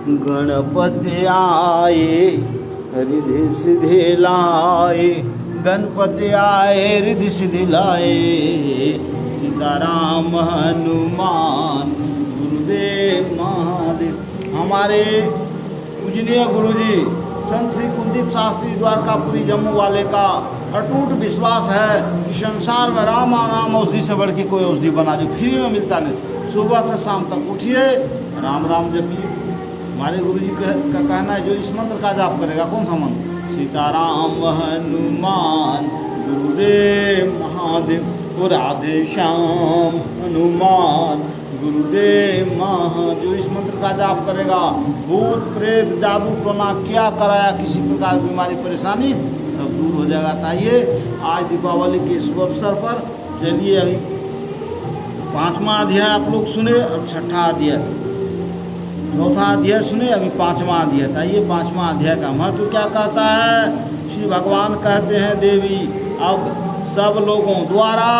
गणपति आए रिधि सिधि लाए, गणपति आए रिधि सिधि लाए, सीताराम हनुमान गुरुदेव महादेव। हमारे पूजनीय गुरुजी संत श्री कुलदीप शास्त्री द्वारकापुरी जम्मू वाले का अटूट विश्वास है कि संसार में राम नाम औषधि से बढ़ के कोई औषधि बना जो फ्री में मिलता नहीं। सुबह से शाम तक उठिए, राम राम जपिए। हमारे गुरुजी का कहना है जो इस मंत्र का जाप करेगा, कौन सा मंत्र? सीताराम हनुमान गुरुदेव महादेव, और राधे श्याम हनुमान गुरुदेव जो इस मंत्र का जाप करेगा, भूत प्रेत जादू टोना क्या कराया, किसी प्रकार की बीमारी परेशानी सब दूर हो जाएगा। आइए आज दीपावली के शुभ अवसर पर चलिए अभी 5वां अध्याय आप लोग सुने और 6ठा अध्याय, 4था अध्याय सुने, अभी 5वां अध्याय। आइए 5वां अध्याय का महत्व क्या कहता है। श्री भगवान कहते हैं देवी अब सब लोगों द्वारा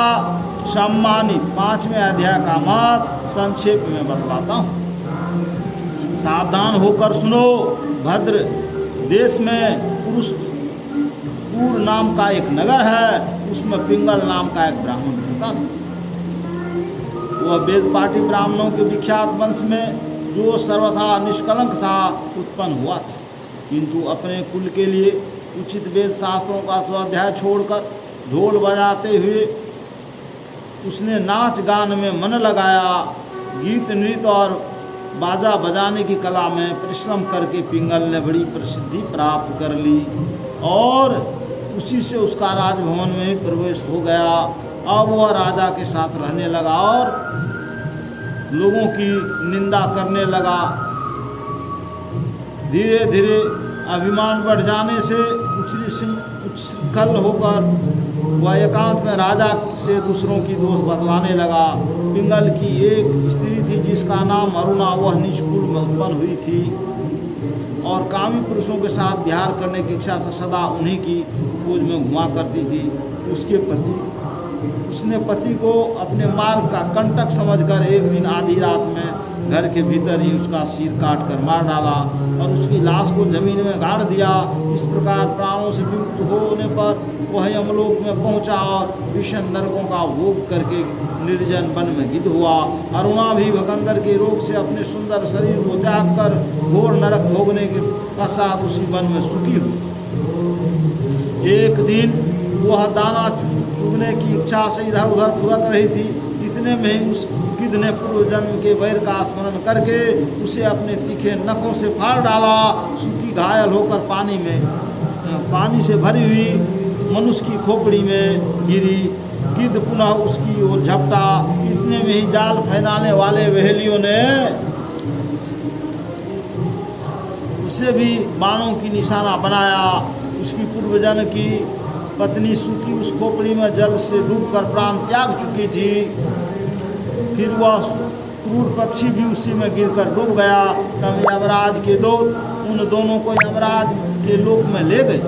सम्मानित 5वें अध्याय का महत्व संक्षेप में बतलाता हूँ। सावधान होकर सुनो। भद्र देश में पुर नाम का एक नगर है, उसमें पिंगल नाम का एक ब्राह्मण रहता था। वह वेदपाठी ब्राह्मणों के विख्यात वंश में जो सर्वथा निष्कलंक था उत्पन्न हुआ था, किंतु अपने कुल के लिए उचित वेद शास्त्रों का स्वाध्याय छोड़कर ढोल बजाते हुए उसने नाच गान में मन लगाया। गीत नृत्य और बाजा बजाने की कला में परिश्रम करके पिंगल ने बड़ी प्रसिद्धि प्राप्त कर ली और उसी से उसका राजभवन में प्रवेश हो गया। अब वह राजा के साथ रहने लगा और लोगों की निंदा करने लगा। धीरे धीरे अभिमान बढ़ जाने से उच्छृंखल होकर वह एकांत में राजा से दूसरों की दोष बतलाने लगा। पिंगल की एक स्त्री थी जिसका नाम अरुणा, वह नीच कुल में उत्पन्न हुई थी और कामी पुरुषों के साथ विहार करने की इच्छा से सदा उन्हीं की खोज में घुमा करती थी। उसने पति को अपने मार्ग का कंटक समझकर एक दिन आधी रात में घर के भीतर ही उसका सिर काट कर मार डाला और उसकी लाश को जमीन में गाड़ दिया। इस प्रकार प्राणों से विमुक्त होने पर वह यमलोक में पहुंचा और भीषण नरकों का भोग करके निर्जन वन में गिद्ध हुआ। अरुणा भी भगंदर के रोग से अपने सुंदर शरीर को त्याग कर घोर नरक भोगने के पश्चात उसी वन में सुखी हुई। एक दिन वह दाना चुगने की इच्छा से इधर उधर फुदक रही थी। इतने में ही उस गिद्ध ने पूर्व जन्म के वैर का स्मरण करके उसे अपने तीखे नखों से फाड़ डाला। सूखी घायल होकर पानी से भरी हुई मनुष्य की खोपड़ी में गिरी। गिद्ध पुनः उसकी ओर झपटा। इतने में ही जाल फैलाने वाले वेहलियों ने उसे भी बाणों की निशाना बनाया। उसकी पूर्वजन्म की पत्नी सूखी उस खोपड़ी में जल से डूबकर प्राण त्याग चुकी थी। फिर वह क्रूर पक्षी भी उसी में गिरकर डूब गया। तब यमराज के दूत उन दोनों को यमराज के लोक में ले गए।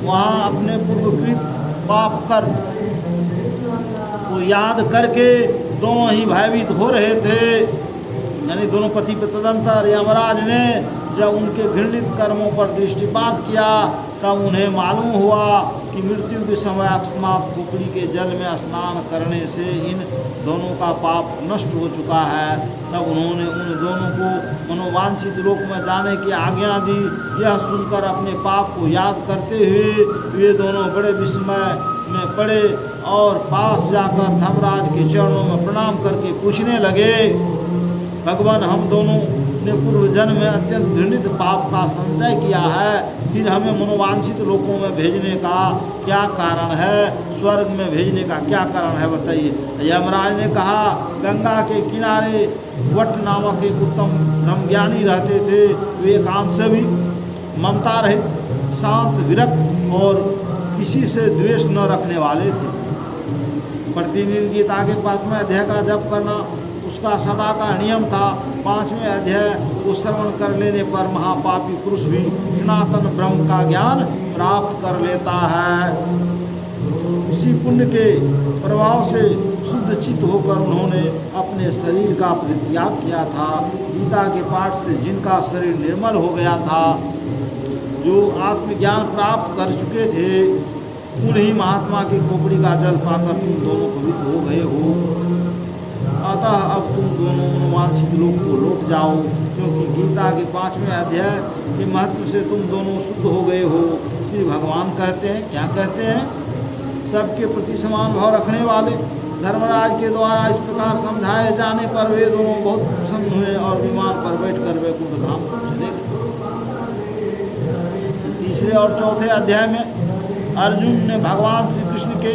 वहाँ अपने पूर्वकृत पाप कर को याद करके दोनों ही भयभीत हो रहे थे। यानी दोनों पति तदंतर यमराज ने जब उनके घृणित कर्मों पर दृष्टिपात किया तब उन्हें मालूम हुआ कि मृत्यु के समय अकस्मात खोपड़ी के जल में स्नान करने से इन दोनों का पाप नष्ट हो चुका है। तब उन्होंने उन दोनों को मनोवांछित लोक में जाने की आज्ञा दी। यह सुनकर अपने पाप को याद करते हुए वे दोनों बड़े विस्मय में पड़े और पास जाकर धर्मराज के चरणों में प्रणाम करके पूछने लगे, भगवान, हम दोनों ने पूर्व जन्म में अत्यंत घृणित पाप का संचय किया है, फिर हमें मनोवांछित लोकों में भेजने का क्या कारण है? स्वर्ग में भेजने का क्या कारण है, बताइए। यमराज ने कहा, गंगा के किनारे वट नामक एक उत्तम ब्रह्मज्ञानी रहते थे। वे एकांत से भी ममता रहित, शांत, विरक्त और किसी से द्वेष न रखने वाले थे। प्रतिदिन गीता के 5वें अध्याय का जप करना उसका सदा का नियम था। 5वें अध्याय को श्रवण कर लेने पर महापापी पुरुष भी सनातन ब्रह्म का ज्ञान प्राप्त कर लेता है। उसी पुण्य के प्रभाव से शुद्ध चित्त होकर उन्होंने अपने शरीर का परित्याग किया था। गीता के पाठ से जिनका शरीर निर्मल हो गया था, जो आत्मज्ञान प्राप्त कर चुके थे, उन्हीं महात्मा की खोपड़ी का जल पाकर तुम दोनों पवित्र हो गए हो। अतः अब तुम दोनों अनुवांछित लोक को लौट जाओ, क्योंकि गीता के 5वें अध्याय के महत्व से तुम दोनों शुद्ध हो गए हो। श्री भगवान कहते हैं, क्या कहते हैं? सबके प्रति समान भाव रखने वाले धर्मराज के द्वारा इस प्रकार समझाए जाने पर वे दोनों बहुत प्रसन्न हुए और विमान पर बैठकर वैकुंठ धाम को चले गए। तीसरे और चौथे अध्याय में अर्जुन ने भगवान श्री कृष्ण के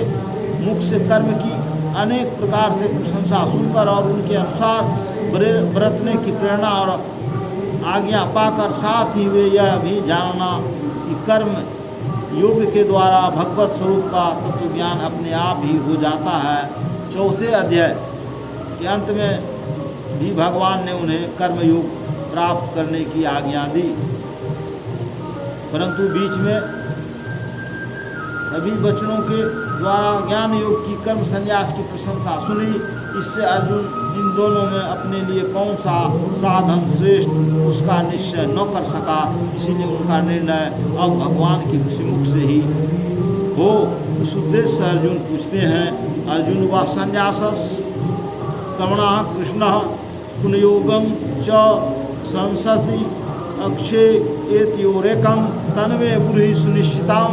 मुख से कर्म की अनेक प्रकार से प्रशंसा सुनकर और उनके अनुसार बरतने की प्रेरणा और आज्ञा पाकर, साथ ही वे यह भी जानना कि कर्म योग के द्वारा भगवत स्वरूप का तत्व ज्ञान अपने आप ही हो जाता है। चौथे अध्याय के अंत में भी भगवान ने उन्हें कर्म योग प्राप्त करने की आज्ञा दी, परंतु बीच में सभी वचनों के द्वारा ज्ञान योग की कर्म संन्यास की प्रशंसा सुनी। इससे अर्जुन इन दोनों में अपने लिए कौन सा साधन श्रेष्ठ उसका निश्चय न कर सका, इसीलिए उनका निर्णय अब भगवान के मुख से ही हो। उस उद्देश्य से अर्जुन पूछते हैं, अर्जुन व संन्यासस कर्मणा कृष्ण पुनयोगम च संसति अक्षय एतयोरेकम तन्मे बुद्धि सुनिश्चितम।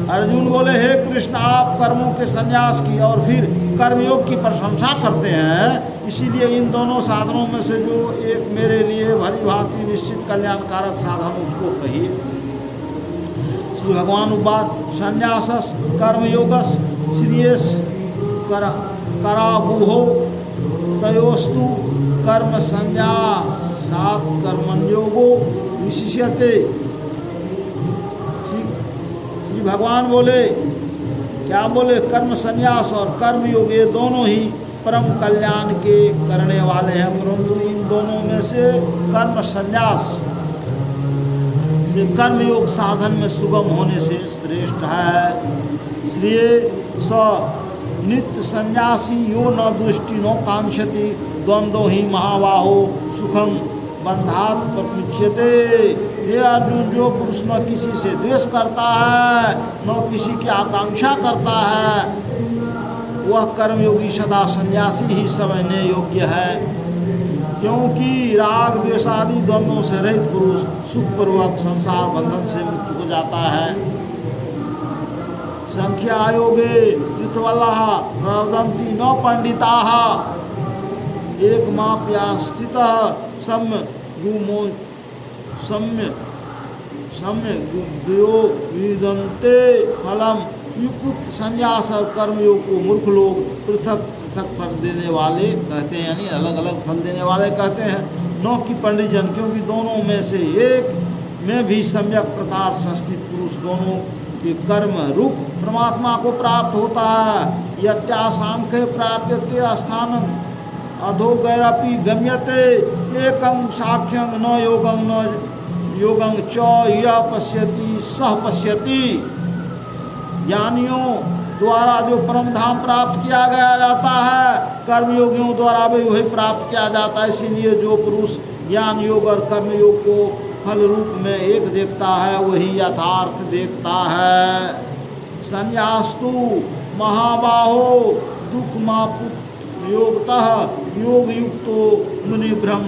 अर्जुन बोले, हे कृष्ण, आप कर्मों के संन्यास की और फिर कर्मयोग की प्रशंसा करते हैं, इसीलिए इन दोनों साधनों में से जो एक मेरे लिए भली भांति निश्चित कल्याणकारक साधन उसको कहिए। श्री भगवान उवाच संन्यासस कर्मयोगस श्रेयस करावुहो तयोस्तु कर्म संन्यासात् कर्मण्योगो विशिष्यते। श्री भगवान बोले, क्या बोले? कर्म संन्यास और कर्म योग ये दोनों ही परम कल्याण के करने वाले हैं, परंतु इन दोनों में से कर्म संन्यास से कर्म योग साधन में सुगम होने से श्रेष्ठ है। श्रेय स नित्य संन्यासी यो न दुष्टि नो कांक्षति द्वंद्व ही महाबाहो सुखम बंधात प्रमुच्यते। ये अर्जुन, जो पुरुष न किसी से द्वेष करता है न किसी की आकांक्षा करता है, वह कर्मयोगी सदा सन्यासी ही समझने योग्य है, क्योंकि राग द्वेषादि द्वंद्वों से रहित पुरुष सुखपूर्वक संसार बंधन से मुक्त हो जाता है। संख्या योगे पृथ्वल्लाह प्रवदन्ति न पंडिताः एकमाप्या स्थितः सम्य गुद्यो विदन्ते फलम। युक्त संन्यास और कर्मयोग को मूर्ख लोग पृथक पृथक फल देने वाले कहते हैं, यानी अलग अलग फल देने वाले कहते हैं, न कि पंडित जन, क्योंकि दोनों में से एक में भी सम्यक प्रकार संस्थित पुरुष दोनों के कर्म रूप परमात्मा को प्राप्त होता है। यत्यासांख्य प्राप्यते स्थानं अधोगैरपि गम्यते एकं साक्ष्यं न योगं च यः पश्यति सः पश्यति। ज्ञानियों द्वारा जो परम धाम प्राप्त किया गया जाता है, कर्मयोगियों द्वारा भी वही प्राप्त किया जाता है। इसीलिए जो पुरुष ज्ञान योग और कर्मयोग को फल रूप में एक देखता है, वही यथार्थ देखता है। संन्यास्तु महाबाहो दुःखमापुत योगतः योग युक्तो मुनिभ्रम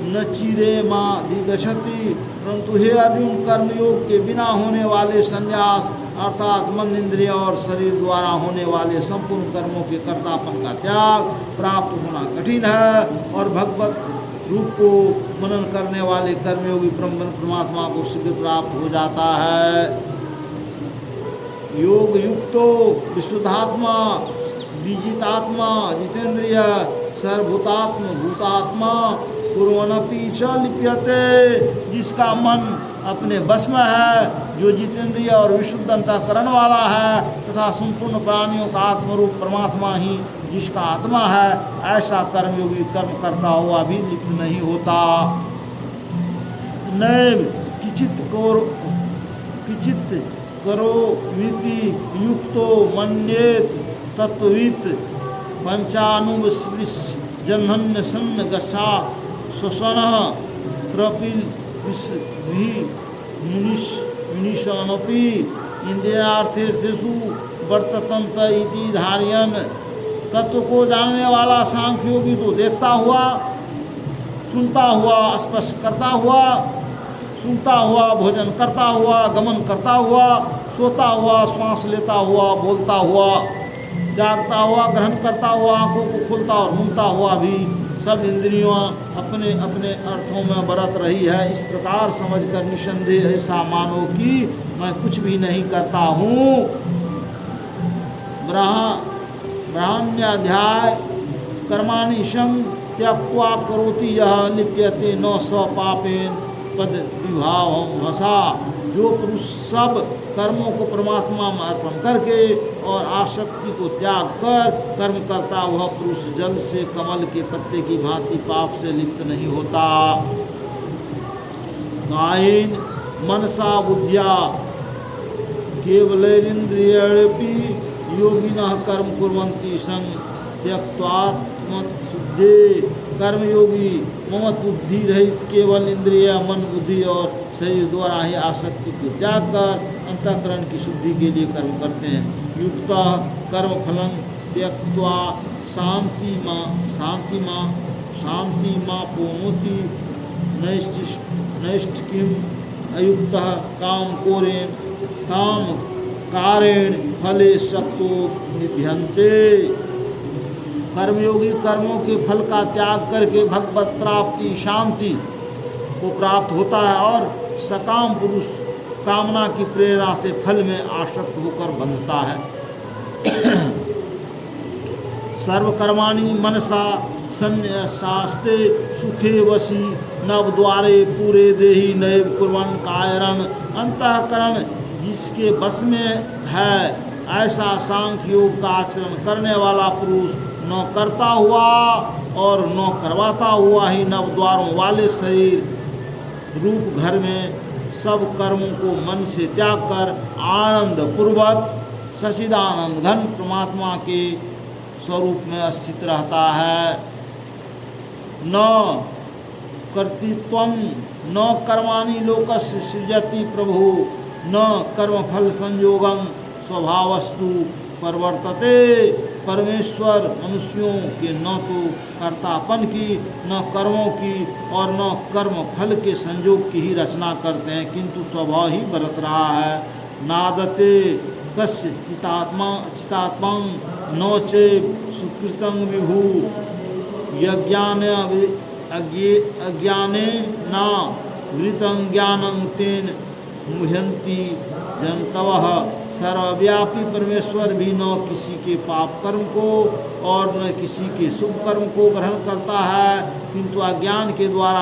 न चिरे माधिगच्छति। परंतु हे अर्जुन, कर्मयोग के बिना होने वाले संन्यास अर्थात मन इंद्रिय और शरीर द्वारा होने वाले संपूर्ण कर्मों के कर्तापन का त्याग प्राप्त होना कठिन है, और भगवत रूप को मनन करने वाले कर्मयोगी परमात्मा को शीघ्र प्राप्त हो जाता है। योग युक्तो विशुद्धात्मा विजितात्मा जितेंद्रिय सर्वभूतात्म भूतात्मा कुर्वनपि च लिप्यते। जिसका मन अपने बस में है, जो जितेंद्रिय और विशुद्ध अंतःकरण वाला है, तथा संपूर्ण प्राणियों का आत्मरूप परमात्मा ही जिसका आत्मा है, ऐसा कर्मयोगी कर्म करता हुआ भी लिप्त नहीं होता। नैव किचित करो मिति युक्तो मन्येत तत्वित पंचानुस्पृश जन्हन्य सन्न गसा श्वसन प्रपिल विषभि मुनिशनपि इंद्रियार्थेषु वर्ततंत इति धारयन। तत्व को जानने वाला सांख्य योगी तो देखता हुआ, सुनता हुआ, स्पर्श करता हुआ, सुनता हुआ, भोजन करता हुआ, गमन करता हुआ, सोता हुआ, श्वास लेता हुआ, बोलता हुआ, जागता हुआ, ग्रहण करता हुआ, आंखों को खोलता और मुनता हुआ भी सब इंद्रियों अपने अपने अर्थों में बरत रही है। इस प्रकार समझकर निसंदेह ऐसा मानो कि मैं कुछ भी नहीं करता हूँ। ब्राह्मण्याध्याय कर्माणि संग त्यक्त्वा करोति यह लिप्यते न स पापेन पद विभावं भसा। जो पुरुष सब कर्मों को परमात्मा में अर्पण करके और आसक्ति को त्याग कर कर्म करता, वह पुरुष जल से कमल के पत्ते की भांति पाप से लिप्त नहीं होता। कायेन मनसा बुद्ध्या केवलैरिन्द्रियैरपि योगिनः कर्म कुर्वन्ति संग त्यक्त्वात्मशुद्धे। कर्मयोगी ममत बुद्धि रहित केवल इंद्रिय, मन, बुद्धि और शरीर द्वारा ही आसक्ति को त्याग कर अंतःकरण की शुद्धि के लिए कर्म करते हैं। युक्त कर्म फलं त्यक्त्वा शांति मापोनोति नैष्ठिकीम् अयुक्तः काम कारेण फले शक्तो निभ्यन्ते। कर्मयोगी कर्मों के फल का त्याग करके भगवत प्राप्ति शांति को प्राप्त होता है और सकाम पुरुष कामना की प्रेरणा से फल में आसक्त होकर बंधता है। सर्वकर्माणि मनसा संन्यसास्ते सुखे वशी नवद्वारे पूरे देहि नैव कुर्वन् कायरन्। अंतःकरण जिसके बस में है ऐसा सांख्य योग का आचरण करने वाला पुरुष न करता हुआ और न करवाता हुआ ही नवद्वारों वाले शरीर रूप घर में सब कर्मों को मन से त्याग कर आनंद पूर्वक सच्चिदानंद घन परमात्मा के स्वरूप में स्थित रहता है। न कर्तृत्वं न कर्माणि लोकस्य सृजति प्रभु न कर्मफल संयोगं स्वभावस्तु परवर्तते। परमेश्वर मनुष्यों के न तो कर्तापन की, न कर्मों की और न कर्म फल के संयोग की ही रचना करते हैं, किंतु स्वभाव ही बरत रहा है। नादते कस्य चितात्मं न चे सुकृतं विभु अज्ञाने न वृतं ज्ञानं तेन मुह्यन्ति जनतवः। सर्वव्यापी परमेश्वर भी न किसी के पाप कर्म को और न किसी के शुभ कर्म को ग्रहण करता है, किंतु अज्ञान के द्वारा